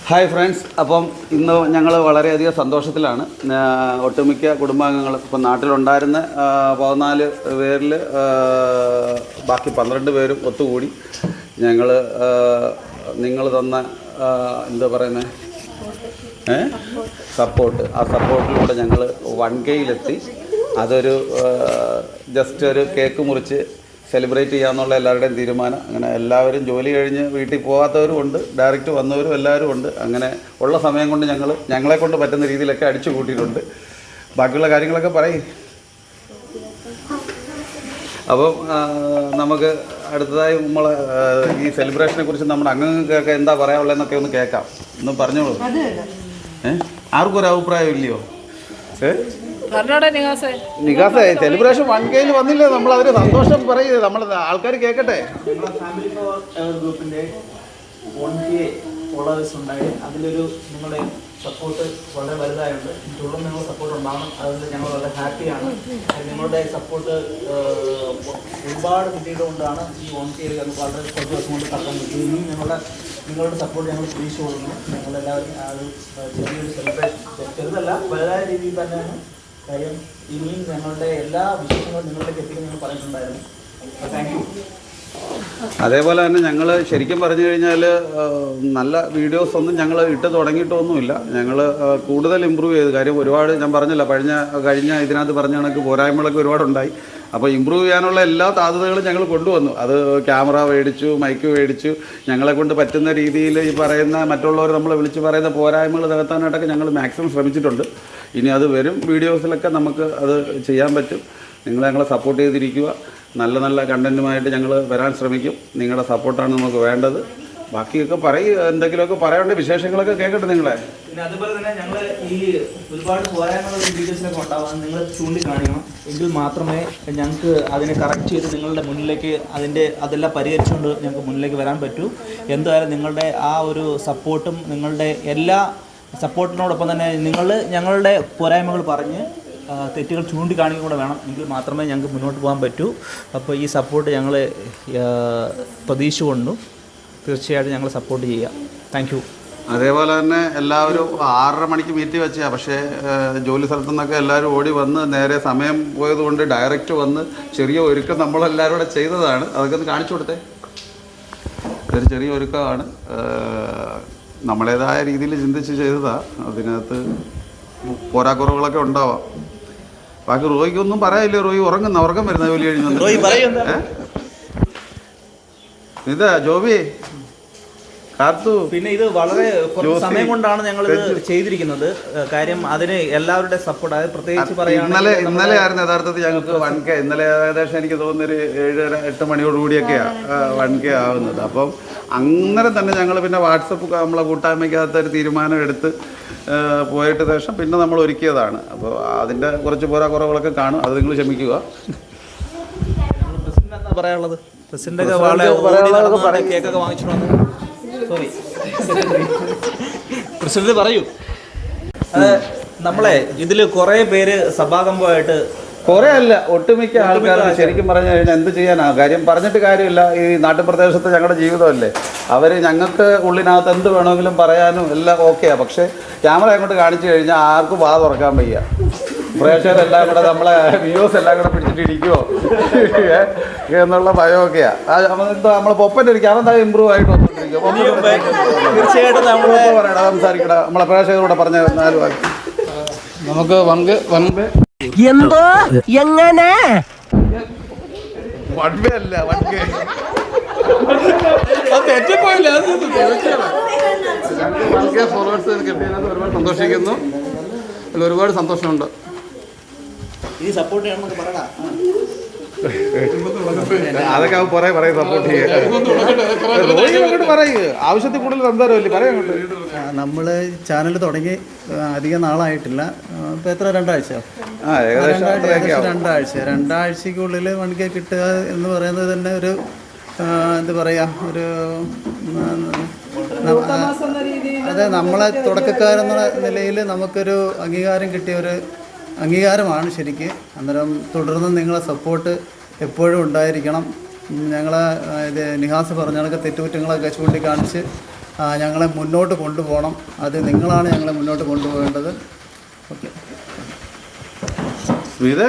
Hi friends, അപ്പം ഇന്ന് ഞങ്ങൾ വളരെയധികം സന്തോഷത്തിലാണ്. ഒട്ടുമിക്ക കുടുംബാംഗങ്ങൾ ഇപ്പം നാട്ടിലുണ്ടായിരുന്ന 14 പേരിൽ ബാക്കി 12 പേരും ഒത്തുകൂടി ഞങ്ങൾ നിങ്ങൾ തന്ന എന്താ പറയുന്നത് സപ്പോർട്ട്, ആ സപ്പോർട്ടിലൂടെ ഞങ്ങൾ 1Kയിലെത്തി. അതൊരു ജസ്റ്റ് ഒരു കേക്ക് മുറിച്ച് സെലിബ്രേറ്റ് ചെയ്യാമെന്നുള്ള എല്ലാവരുടെയും തീരുമാനം. അങ്ങനെ എല്ലാവരും ജോലി കഴിഞ്ഞ് വീട്ടിൽ പോകാത്തവരും ഉണ്ട്, ഡയറക്റ്റ് വന്നവരും എല്ലാവരും ഉണ്ട്. അങ്ങനെ ഉള്ള സമയം കൊണ്ട് ഞങ്ങളെ കൊണ്ട് പറ്റുന്ന രീതിയിലൊക്കെ അടിച്ചു കൂട്ടിയിട്ടുണ്ട്. ബാക്കിയുള്ള കാര്യങ്ങളൊക്കെ പറയും. അപ്പം നമുക്ക് അടുത്തതായി നമ്മളെ ഈ സെലിബ്രേഷനെ കുറിച്ച് നമ്മുടെ അംഗങ്ങൾക്കൊക്കെ എന്താ പറയാനുള്ളതെന്നൊക്കെ ഒന്ന് കേൾക്കാം. ഒന്ന് പറഞ്ഞോളൂ. ആർക്കും ഒരു അഭിപ്രായം ഇല്ലയോ? നികാസേ, സെലിബ്രേഷൻ 1Kയിൽ വന്നില്ലേ, നമ്മൾ അതിന് സന്തോഷം പറയുക, നമ്മൾ ആൾക്കാർ കേൾക്കട്ടെ. ഫാമിലി ഫോർ ഗ്രൂപ്പിന്റെ 1K ഫോളോവേഴ്സ് ഉണ്ടായി. അതിലൊരു നിങ്ങളുടെ സപ്പോർട്ട് വളരെ വലുതായുണ്ട്. തുടർന്ന് നിങ്ങളുടെ സപ്പോർട്ട് ഉണ്ടാകണം. അതുകൊണ്ട് ഞങ്ങൾ വളരെ ഹാപ്പിയാണ്. നിങ്ങളുടെ സപ്പോർട്ട് ഒരുപാട് കിട്ടിയതുകൊണ്ടാണ് ഈ 1Kയിൽ വളരെ കുറച്ച് ദിവസം കൊണ്ട് കടക്കാൻ പറ്റിയത്. ഇനിയും നിങ്ങളുടെ സപ്പോർട്ട് ഞങ്ങൾ പ്രതീക്ഷ കൊടുക്കുന്നു. ഞങ്ങളെല്ലാവരും ആ ഒരു ചെറിയൊരു സെലിബ്രേഷൻ, ചെറുതല്ല വലുതായ രീതിയിൽ തന്നെയാണ്. കാര്യം ഇനിയും ഞങ്ങളുടെ എല്ലാ വിശേഷങ്ങളും നിങ്ങളിലേക്ക് എത്തിക്കാൻ ഞങ്ങൾ പറഞ്ഞിട്ടുണ്ടായിരുന്നു. Thank you. അതേപോലെ തന്നെ ഞങ്ങൾ ശരിക്കും പറഞ്ഞു കഴിഞ്ഞാൽ നല്ല വീഡിയോസ് ഒന്നും ഞങ്ങൾ ഇട്ട് തുടങ്ങിയിട്ടൊന്നുമില്ല. ഞങ്ങൾ കൂടുതൽ ഇമ്പ്രൂവ് ചെയ്ത്, കാര്യം ഒരുപാട് ഞാൻ പറഞ്ഞില്ല, കഴിഞ്ഞ ഇതിനകത്ത് പറഞ്ഞ കണക്ക് പോരായ്മകളൊക്കെ ഒരുപാടുണ്ടായി. അപ്പോൾ ഇമ്പ്രൂവ് ചെയ്യാനുള്ള എല്ലാ സാധ്യതകളും ഞങ്ങൾ കൊണ്ടുവന്നു. അത് ക്യാമറ മേടിച്ചു, മൈക്ക് മേടിച്ചു, ഞങ്ങളെ കൊണ്ട് പറ്റുന്ന രീതിയിൽ ഈ പറയുന്ന മറ്റുള്ളവർ നമ്മൾ വിളിച്ച് പറയുന്ന പോരായ്മകൾ നികത്താനായിട്ടൊക്കെ ഞങ്ങൾ മാക്സിമം ശ്രമിച്ചിട്ടുണ്ട്. ഇനി അത് വരും വീഡിയോസിലൊക്കെ നമുക്ക് അത് ചെയ്യാൻ പറ്റും. ഞങ്ങളെ സപ്പോർട്ട് ചെയ്തിരിക്കുക. നല്ല നല്ല കണ്ടൻറ്റുമായിട്ട് ഞങ്ങൾ വരാൻ ശ്രമിക്കും. നിങ്ങളുടെ സപ്പോർട്ടാണ് നമുക്ക് വേണ്ടത്. ബാക്കിയൊക്കെ എന്തെങ്കിലുമൊക്കെ പറയേണ്ട വിശേഷങ്ങളൊക്കെ കേൾക്കട്ടെ നിങ്ങളെ. പിന്നെ അതുപോലെ തന്നെ ഞങ്ങൾ ഈ ഒരുപാട് പോരായ്മകളും വീഡിയോസിലൊക്കെ ഉണ്ടാവാൻ നിങ്ങൾ ചൂണ്ടിക്കാണിക്കണം. എങ്കിൽ മാത്രമേ ഞങ്ങൾക്ക് അതിനെ കറക്റ്റ് ചെയ്ത് നിങ്ങളുടെ മുന്നിലേക്ക് അതെല്ലാം പരിഹരിച്ചുകൊണ്ട് ഞങ്ങൾക്ക് മുന്നിലേക്ക് വരാൻ പറ്റൂ. എന്തായാലും നിങ്ങളുടെ ആ ഒരു സപ്പോർട്ടും നിങ്ങളുടെ എല്ലാ സപ്പോർട്ടിനോടൊപ്പം തന്നെ ഞങ്ങളുടെ പോരായ്മകൾ പറഞ്ഞ് തെറ്റുകൾ ചൂണ്ടിക്കാണിക്കുക കൂടെ വേണം. എങ്കിൽ മാത്രമേ ഞങ്ങൾക്ക് മുന്നോട്ട് പോകാൻ പറ്റൂ. അപ്പോൾ ഈ സപ്പോർട്ട് ഞങ്ങൾ പ്രതീക്ഷിച്ചുകൊണ്ടും തീർച്ചയായിട്ടും ഞങ്ങൾ സപ്പോർട്ട് ചെയ്യുക. Thank you. അതേപോലെ തന്നെ എല്ലാവരും 6:30 മണിക്ക് മീറ്റ് വെച്ചാൽ, പക്ഷേ ജോലി സ്ഥലത്തു നിന്നൊക്കെ എല്ലാവരും ഓടി വന്ന് നേരെ സമയം പോയതുകൊണ്ട് ഡയറക്റ്റ് വന്ന് ചെറിയ ഒരുക്കം നമ്മളെല്ലാവരും കൂടെ ചെയ്തതാണ്. അതൊക്കെ ഒന്ന് കാണിച്ചു കൊടുത്തേ. ഇതൊരു ചെറിയ ഒരുക്കമാണ്, നമ്മളേതായ രീതിയിൽ ചിന്തിച്ച് ചെയ്തതാണ്. അതിനകത്ത് പോരാക്കുറവുകളൊക്കെ ഉണ്ടാവാം. ബാക്കി റോയ്ക്കൊന്നും പറയാനില്ല. റോയി ഉറക്കം വരുന്ന ജോലി കഴിഞ്ഞു. ഇതാ ജോബി, കാത്തു. പിന്നെ ഇത് വളരെ കുറച്ച് സമയം കൊണ്ടാണ് ഞങ്ങൾ ഇത് ചെയ്തിരിക്കുന്നത്. കാര്യം അതിന് എല്ലാവരുടെ സപ്പോർട്ട്, അതായത് പ്രത്യേകിച്ച് പറയുകയാണെങ്കിൽ ഇന്നലെ ആയിരുന്നു യഥാർത്ഥത്തിൽ ഞങ്ങൾക്ക് 1K. ഇന്നലെ ഏകദേശം എനിക്ക് തോന്നുന്നൊരു 7-8 മണിയോടുകൂടിയൊക്കെയാണ് 1K ആവുന്നത്. അപ്പം അങ്ങനെ തന്നെ ഞങ്ങൾ പിന്നെ വാട്സപ്പ് നമ്മളെ കൂട്ടായ്മയ്ക്കകത്ത് ഒരു തീരുമാനം എടുത്ത് പോയിട്ട് ശേഷം പിന്നെ നമ്മൾ ഒരുക്കിയതാണ്. അപ്പോൾ അതിൻ്റെ കുറച്ച് പോരാക്കുറവുകളൊക്കെ കാണും, അത് നിങ്ങൾ ക്ഷമിക്കുക. പ്രസിഡന്റ് എന്താ പറയാനുള്ളത്? പ്രസിഡന്റ് കേക്കൊക്കെ വാങ്ങിച്ചു വന്നു. സോറി, പ്രസിഡന്റ് പറയൂ. നമ്മളെ ഇതിൽ കുറേ പേര് സഭാകമ്പമായിട്ട്, കുറേ അല്ല, ഒട്ടുമിക്ക ആൾക്കാർ ശരിക്കും പറഞ്ഞു കഴിഞ്ഞാൽ എന്ത് ചെയ്യാനാ, കാര്യം പറഞ്ഞിട്ട് കാര്യമില്ല. ഈ നാട്ടുപ്രദേശത്തെ ഞങ്ങളുടെ ജീവിതമല്ലേ. അവർ ഞങ്ങൾക്ക് ഉള്ളിനകത്ത് എന്ത് വേണമെങ്കിലും പറയാനും എല്ലാം ഓക്കെയാണ്. പക്ഷേ ക്യാമറ അങ്ങോട്ട് കാണിച്ചു കഴിഞ്ഞാൽ ആർക്കും വാ തുറക്കാൻ വയ്യ. പ്രേക്ഷകരെല്ലാം കൂടെ നമ്മളെ വ്യൂസ് എല്ലാം കൂടെ പിടിച്ചിട്ട് ഇരിക്കുമോ എന്നുള്ള ഭയമൊക്കെയാണ്. നമ്മളെ പൊപ്പൻ്റെ ഒരു ക്യാമറ ഇമ്പ്രൂവ് ആയിട്ട് വന്നുകൊണ്ടിരിക്കും. തീർച്ചയായിട്ടും പറയണം, സംസാരിക്കണം. നമ്മളെ പ്രേക്ഷകരോടെ പറഞ്ഞ 4 വാക്ക് നമുക്ക് എന്തോ എങ്ങനെ 1K അല്ല 1K ഫോളോവേഴ്സ് കിട്ടിയതിനകത്ത് ഒരുപാട് സന്തോഷിക്കുന്നു. അതിൽ ഒരുപാട് സന്തോഷമുണ്ട്. ഈ സപ്പോർട്ട് ചെയ്യണമെന്നൊക്കെ പറയണ അതൊക്കെ പറയും സപ്പോർട്ട് ചെയ്യുക. പറയുക ആവശ്യത്തിൽ കൂടുതൽ സംസാരമല്ലേ, പറയാം. നമ്മൾ ചാനൽ തുടങ്ങി അധികം നാളായിട്ടില്ല. ഇപ്പോൾ എത്ര, 2 ആഴ്ച? ഏകദേശം 2 ആഴ്ചക്കുള്ളിൽ 1K കിട്ടുക എന്ന് പറയുന്നത് തന്നെ ഒരു എന്താ പറയുക, ഒരു അതെ, നമ്മളെ തുടക്കക്കാരെന്ന നിലയിൽ നമുക്കൊരു അംഗീകാരം കിട്ടിയ ഒരു അംഗീകാരമാണ് ശരിക്ക്. അന്നേരം തുടർന്ന് നിങ്ങളെ സപ്പോർട്ട് എപ്പോഴും ഉണ്ടായിരിക്കണം. ഞങ്ങളെ ഇത് നിഹാസ് പറഞ്ഞ കണക്ക് തെറ്റുകുറ്റങ്ങളൊക്കെ ചൂണ്ടിക്കാണിച്ച് ഞങ്ങളെ മുന്നോട്ട് കൊണ്ടുപോകണം. അത് നിങ്ങളാണ് ഞങ്ങളെ മുന്നോട്ട് കൊണ്ടുപോകേണ്ടത്. ഓക്കെ. സ്മിത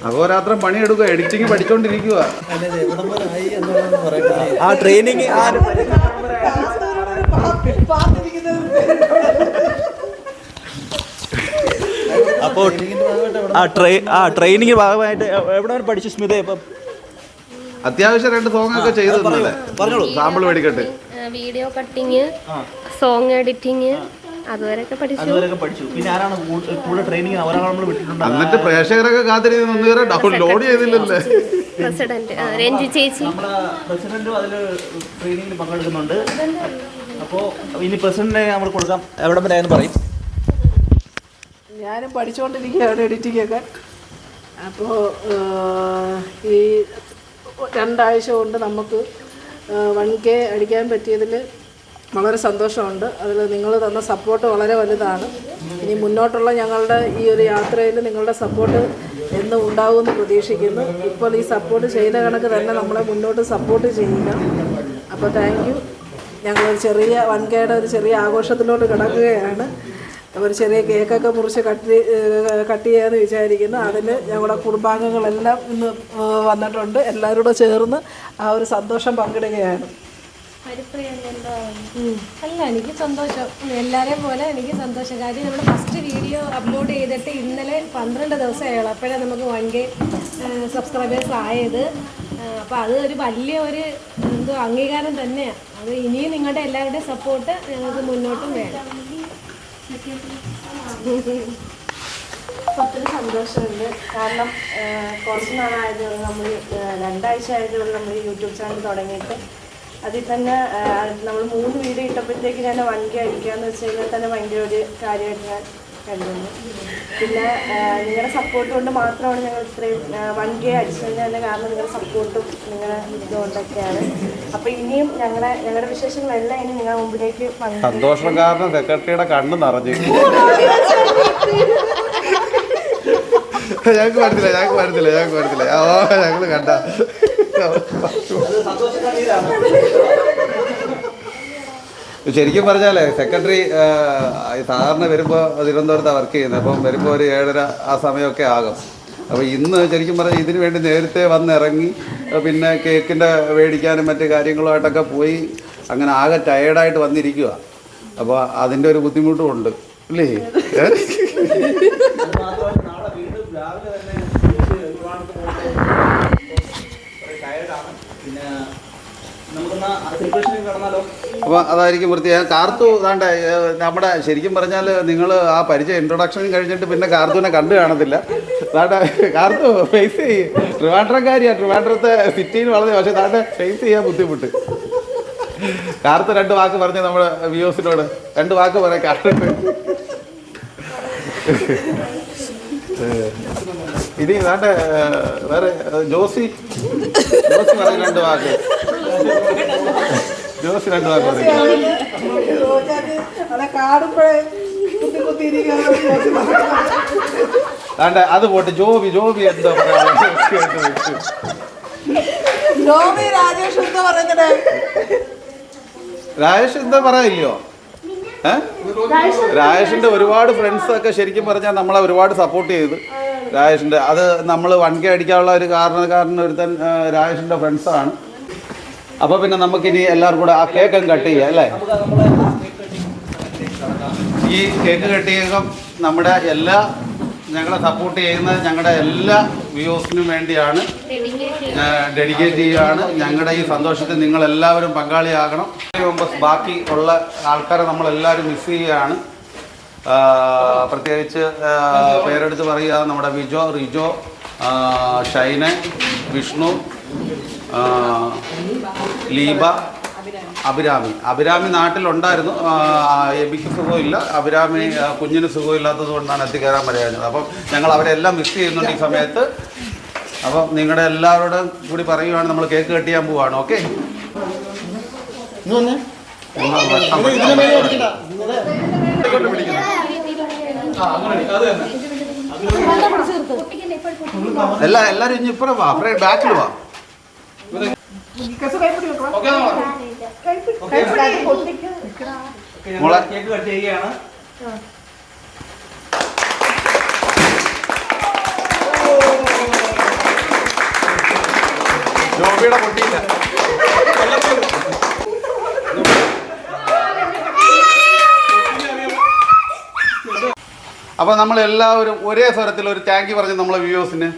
അഹോരാത്രം പണിയെടുക്കുക, എഡിറ്റിംഗ് പഠിച്ചുകൊണ്ടിരിക്കുക. ആ ട്രെയിനിങ് അപ്പോൾ ട്രെയിനിങ് ഭാഗമായിട്ട് എവിടെ വരെ പഠിച്ചു സ്മിത? ഇപ്പം അത്യാവശ്യം 2 സോങ് ഒക്കെ ചെയ്തല്ലേ? പറഞ്ഞോളൂ. സാമ്പിൾ മേടിക്കട്ടെ. വീഡിയോ കട്ടിങ്, സോങ് എഡിറ്റിംഗ് അതുവരെയൊക്കെ പഠിച്ചു. പിന്നെ ആരാണ് കൂടുതൽ ട്രെയിനിങ്? ഒരാളെ നമ്മൾ വിട്ടിട്ടുണ്ട്. എന്നിട്ട് പ്രേക്ഷകരൊക്കെ കാത്തിരിക്കുന്ന ഒന്നും വരെ ഡൗൺലോഡ് ചെയ്തില്ലല്ലേ? പ്രസിഡന്റ് രഞ്ജി ചേച്ചി, നമ്മുടെ പ്രസിഡന്റും അതിൽ ട്രെയിനിങ്ങിൽ പങ്കെടുക്കുന്നുണ്ട്. അപ്പോൾ ഇനി പ്രസിഡന്റിനെ നമ്മൾ കൊടുക്കാം. എവിടെ വരെ ആയെന്ന് പറയും. ഞാനും പഠിച്ചുകൊണ്ടിരിക്കുകയാണ് എഡിറ്റിംഗ് ഒക്കെ. അപ്പോൾ ഈ 2 ആഴ്ച കൊണ്ട് നമുക്ക് 1K അടിക്കാൻ പറ്റിയതിൽ വളരെ സന്തോഷമുണ്ട്. അതിൽ നിങ്ങൾ തന്ന സപ്പോർട്ട് വളരെ വലുതാണ്. ഇനി മുന്നോട്ടുള്ള ഞങ്ങളുടെ ഈ ഒരു യാത്രയിൽ നിങ്ങളുടെ സപ്പോർട്ട് എന്നും ഉണ്ടാകുമെന്ന് പ്രതീക്ഷിക്കുന്നു. ഇപ്പോൾ ഈ സപ്പോർട്ട് ചെയ്ത കണക്ക് തന്നെ നമ്മളെ മുന്നോട്ട് സപ്പോർട്ട് ചെയ്യുക. അപ്പോൾ താങ്ക് യു. ഞങ്ങളൊരു ചെറിയ 1Kയുടെ ഒരു ചെറിയ ആഘോഷത്തിലോട്ട് കിടക്കുകയാണ്. ഒരു ചെറിയ കേക്കൊക്കെ മുറിച്ച് കട്ട് ചെയ്യാമെന്ന് വിചാരിക്കുന്നു. അതിൽ ഞങ്ങളുടെ കുടുംബാംഗങ്ങളെല്ലാം ഇന്ന് വന്നിട്ടുണ്ട്. എല്ലാവരോടും ചേർന്ന് ആ ഒരു സന്തോഷം പങ്കിടുകയാണ്. അല്ല, എനിക്ക് സന്തോഷം. എല്ലാവരെയും പോലെ എനിക്ക് സന്തോഷം. കാര്യം നമ്മുടെ ഫസ്റ്റ് വീഡിയോ അപ്ലോഡ് ചെയ്തിട്ട് ഇന്നലെ 12 ദിവസമായുള്ളൂ. അപ്പോഴാണ് നമുക്ക് 1K സബ്സ്ക്രൈബേഴ്സ് ആയത്. അപ്പോൾ അത് ഒരു വലിയ ഒരു അംഗീകാരം തന്നെയാണ്. അത് ഇനിയും നിങ്ങളുടെ എല്ലാവരുടെയും സപ്പോർട്ട് ഞങ്ങൾക്ക് മുന്നോട്ടും വേണം. ഒത്തിരി സന്തോഷമുണ്ട്. കാരണം കുറച്ച് നാളായത് നമ്മൾ 2 ആഴ്ച ആയതുകൊണ്ട് നമ്മൾ യൂട്യൂബ് ചാനൽ തുടങ്ങിയിട്ട് അതിൽ തന്നെ നമ്മൾ 3 വീഡിയോ ഇട്ടപ്പോഴത്തേക്ക് ഞാൻ 1K അടിക്കാമെന്ന് വെച്ച് കഴിഞ്ഞാൽ തന്നെ ഭയങ്കര ഒരു കാര്യമായിട്ട് ഞാൻ കരുതുന്നു. പിന്നെ നിങ്ങളുടെ സപ്പോർട്ട് കൊണ്ട് മാത്രമാണ് ഞങ്ങൾ ഇത്രയും 1K അടിച്ചതിന് തന്നെ കാരണം നിങ്ങളുടെ സപ്പോർട്ടും നിങ്ങളുടെ ഇതുകൊണ്ടൊക്കെയാണ്. അപ്പോൾ ഇനിയും ഞങ്ങളുടെ വിശേഷങ്ങളെല്ലാം ഇനി നിങ്ങളുടെ മുമ്പിലേക്ക് സന്തോഷം കാരണം സെക്രട്ടറിയുടെ കണ്ണ് നിറഞ്ഞു. ഞങ്ങൾക്ക് വരുന്നില്ല. ഞങ്ങൾ കണ്ട ശരിക്കും പറഞ്ഞാലേ സെക്രട്ടറി സാധാരണ വരുമ്പോൾ തിരുവനന്തപുരത്താണ് വർക്ക് ചെയ്യുന്നത്. അപ്പം വരുമ്പോൾ ഒരു 7:30 ആ സമയമൊക്കെ ആകും. അപ്പോൾ ഇന്ന് ശരിക്കും പറഞ്ഞാൽ ഇതിനു വേണ്ടി നേരത്തെ വന്നിറങ്ങി പിന്നെ കേക്കിൻ്റെ മേടിക്കാനും മറ്റു കാര്യങ്ങളുമായിട്ടൊക്കെ പോയി അങ്ങനെ ആകെ ടയേർഡായിട്ട് വന്നിരിക്കുക. അപ്പോൾ അതിൻ്റെ ഒരു ബുദ്ധിമുട്ടും ഉണ്ട് അല്ലേ? അപ്പോൾ അതായിരിക്കും വൃത്തിയായി. കാർത്തു താണ്ട നമ്മുടെ ശരിക്കും പറഞ്ഞാൽ നിങ്ങൾ ആ പരിചയം ഇൻട്രൊഡക്ഷൻ കഴിഞ്ഞിട്ട് പിന്നെ കാർത്തുവിനെ കണ്ടു കാണത്തില്ല. താണ്ട കാർത്തു ഫേസ് ചെയ്യും. ട്രിവാൻഡ്രംകാരിയാണ്, ട്രിവാൻഡ്രത്തെ സിറ്റിയിൽ വളർന്നത്. പക്ഷേ താണ്ട ഫേസ് ചെയ്യാൻ ബുദ്ധിമുട്ട്. കാർത്ത് 2 വാക്ക് പറഞ്ഞ് നമ്മുടെ വ്യൂസിനോട് 2 വാക്ക് പറയാം. കാർത്ത് ഇനി താണ്ട വേറെ ജോസി പറയും 2 വാക്ക്. ജോസി 2 വാക്ക് പറയും. താണ്ട അത് പോട്ട് ജോബി എന്താ പറയാ? രാജേഷ് എന്താ പറയാനില്ലയോ? രാജേഷിൻ്റെ ഒരുപാട് ഫ്രണ്ട്സൊക്കെ ശരിക്കും പറഞ്ഞാൽ നമ്മളെ ഒരുപാട് സപ്പോർട്ട് ചെയ്ത് രാജേഷിൻ്റെ അത് നമ്മൾ 1K അടിക്കാനുള്ള ഒരു കാരണക്കാരൻ ഒരുത്തൻ രാജേഷിൻ്റെ ഫ്രണ്ട്സാണ്. അപ്പോൾ പിന്നെ നമുക്കിനി എല്ലാവർക്കും കൂടെ ആ കേക്ക് കട്ട് ചെയ്യാം അല്ലേ? ഈ കേക്ക് കട്ട് ചെയ്യുമ്പം നമ്മുടെ ഞങ്ങളെ സപ്പോർട്ട് ചെയ്യുന്ന ഞങ്ങളുടെ എല്ലാ വ്യൂസിനും വേണ്ടിയാണ്, ഡെഡിക്കേറ്റ് ചെയ്യുകയാണ്. ഞങ്ങളുടെ ഈ സന്തോഷത്തിൽ നിങ്ങളെല്ലാവരും പങ്കാളിയാകണം. ബാക്കി ഉള്ള ആൾക്കാരെ നമ്മളെല്ലാവരും മിസ് ചെയ്യുകയാണ്. പ്രത്യേകിച്ച് പേരെടുത്ത് പറയുക, നമ്മുടെ റിജോ, ഷൈന, വിഷ്ണു, ലീബ, അഭിരാമി നാട്ടിലുണ്ടായിരുന്നു. എബിക്ക് സുഖമില്ല, അഭിരാമി കുഞ്ഞിന് സുഖമില്ലാത്തത് കൊണ്ടാണ് എത്തിക്കയറാൻ പറയാഞ്ഞത്. അപ്പം ഞങ്ങൾ അവരെല്ലാം മിസ് ചെയ്യുന്നുണ്ട് ഈ സമയത്ത്. അപ്പം നിങ്ങളുടെ എല്ലാവരോടും കൂടി പറയുകയാണ്, നമ്മൾ കേക്ക് കട്ട് ചെയ്യാൻ പോവുകയാണ്. ഓക്കെ, എല്ലാവരും ഇനി ഇപ്പുറം വാ, ബാക്കിൽ വാ. മോളെ. കേക്ക് കട്ട് ചെയ്യുകയാണ്. ജോബിയുടെ പൊട്ടിയില്ല. അപ്പോൾ നമ്മൾ എല്ലാവരും ഒരേ സ്വരത്തിൽ ഒരു താങ്ക് യു പറഞ്ഞു നമ്മളെ വ്യൂവേഴ്സിന്.